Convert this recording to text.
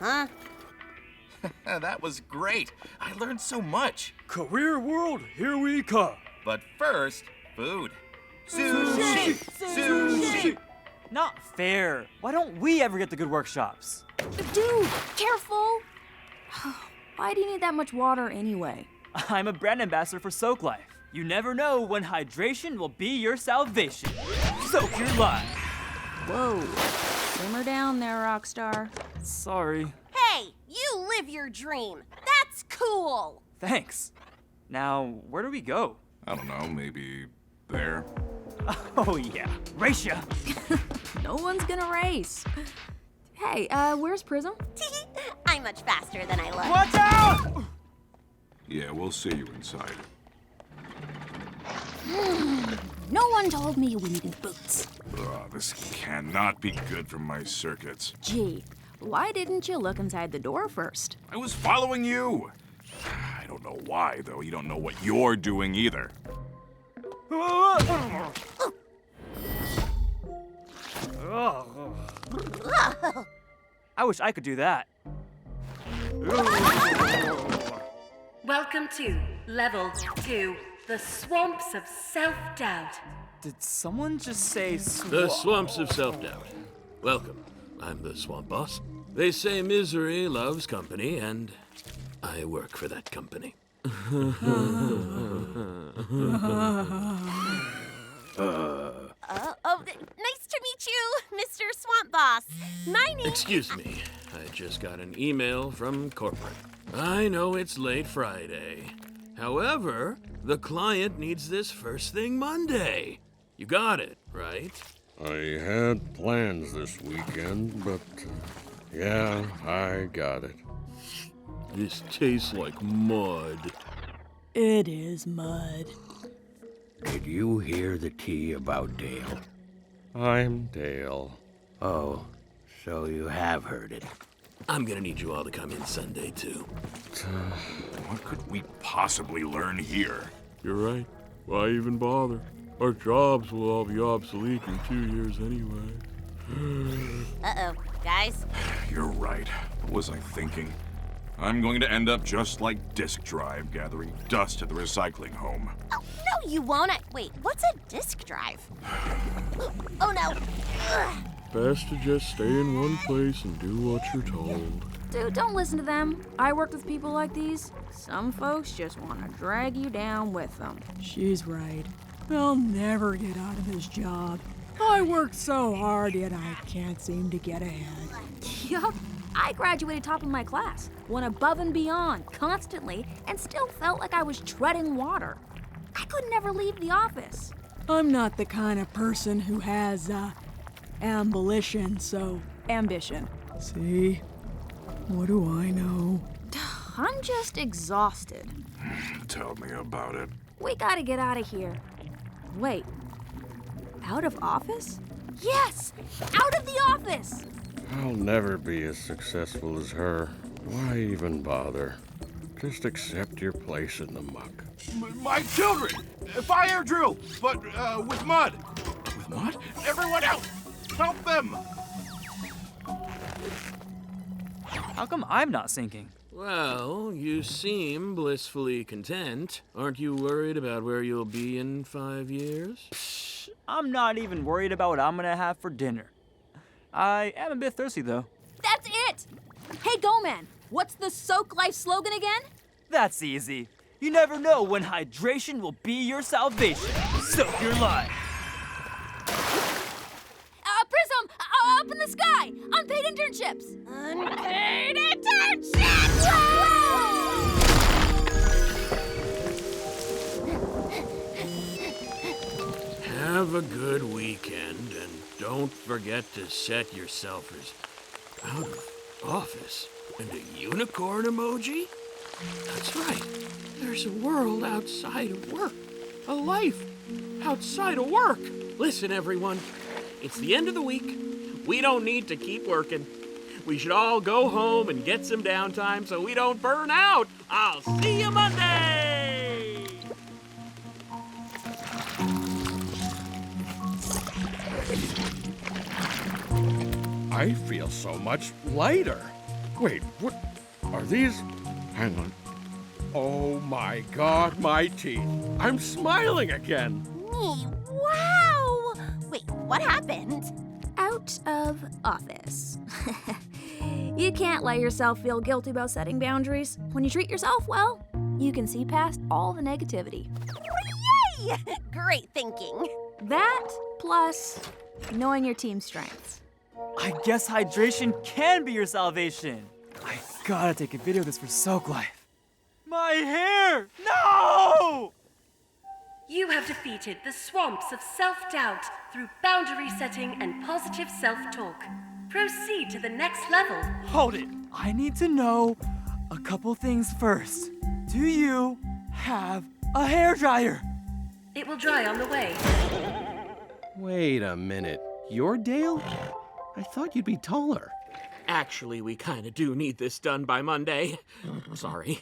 huh? That was great. I learned so much. Career world, here we come. But first, food. Sushi! Sushi! Not fair. Why don't we ever get the good workshops? Dude, careful! Why do you need that much water anyway? I'm a brand ambassador for Soak Life. You never know when hydration will be your salvation. Soak your life. Whoa. Simmer down there, Rockstar. Sorry. Hey, you live your dream. That's cool. Thanks. Now, where do we go? I don't know, maybe there. Oh yeah, race ya. No one's gonna race. Hey, where's Prism? I'm much faster than I look. Watch out! Yeah, we'll see you inside. No one told me we needed boots. Ugh, this cannot be good for my circuits. Gee, why didn't you look inside the door first? I was following you. I don't know why, though. You don't know what you're doing either. I wish I could do that. Welcome to Level 2, the Swamps of Self-Doubt. Did someone just say The Swamps of Self-Doubt. Welcome. I'm the Swamp Boss. They say misery loves company, and I work for that company. Nice to meet you, Mr. Swamp Boss. My name... Excuse me. I just got an email from corporate. I know it's late Friday. However, the client needs this first thing Monday. You got it, right? I had plans this weekend, but yeah, I got it. This tastes like mud. It is mud. Did you hear the tea about Dale? I'm Dale. Oh, so you have heard it. I'm gonna need you all to come in Sunday, too. What could we possibly learn here? You're right. Why even bother? Our jobs will all be obsolete in 2 years anyway. Uh-oh. Guys? You're right. What was I thinking? I'm going to end up just like Disk Drive, gathering dust at the recycling home. Oh, no, you won't. Wait, what's a disk drive? Oh, no. Ugh. Best to just stay in one place and do what you're told. Dude, don't listen to them. I work with people like these. Some folks just want to drag you down with them. She's right. I'll never get out of this job. I worked so hard, yet I can't seem to get ahead. Yup. I graduated top of my class, went above and beyond, constantly, and still felt like I was treading water. I could never leave the office. I'm not the kind of person who has, ambition, so ambition. See? What do I know? I'm just exhausted. Tell me about it. We gotta get out of here. Wait, out of office? Yes, out of the office! I'll never be as successful as her. Why even bother? Just accept your place in the muck. My children! Fire drill, but with mud. With mud? Everyone else! Help them! How come I'm not sinking? Well, you seem blissfully content. Aren't you worried about where you'll be in 5 years? Psh, I'm not even worried about what I'm gonna have for dinner. I am a bit thirsty, though. That's it! Hey, Goman, what's the Soak Life slogan again? That's easy. You never know when hydration will be your salvation. Soak your life. Prism, up in the sky, unpaid internships. Unpaid internships! Have a good weekend, and don't forget to set yourself as out of office. And a unicorn emoji? That's right. There's a world outside of work. A life outside of work. Listen, everyone. It's the end of the week. We don't need to keep working. We should all go home and get some downtime so we don't burn out. I'll see you Monday! I feel so much lighter. Wait, what? Are these? Hang on. Oh my God, my teeth. I'm smiling again. Me, wow! Wait, what happened? Out of office. You can't let yourself feel guilty about setting boundaries. When you treat yourself well, you can see past all the negativity. Yay! Great thinking. That plus knowing your team's strengths. I guess hydration can be your salvation. I gotta take a video of this for Soak Life. My hair! No! You have defeated the swamps of self-doubt through boundary setting and positive self-talk. Proceed to the next level. Hold it. I need to know a couple things first. Do you have a hairdryer? It will dry on the way. Wait a minute. You're Dale? I thought you'd be taller. Actually, we kinda do need this done by Monday. Sorry.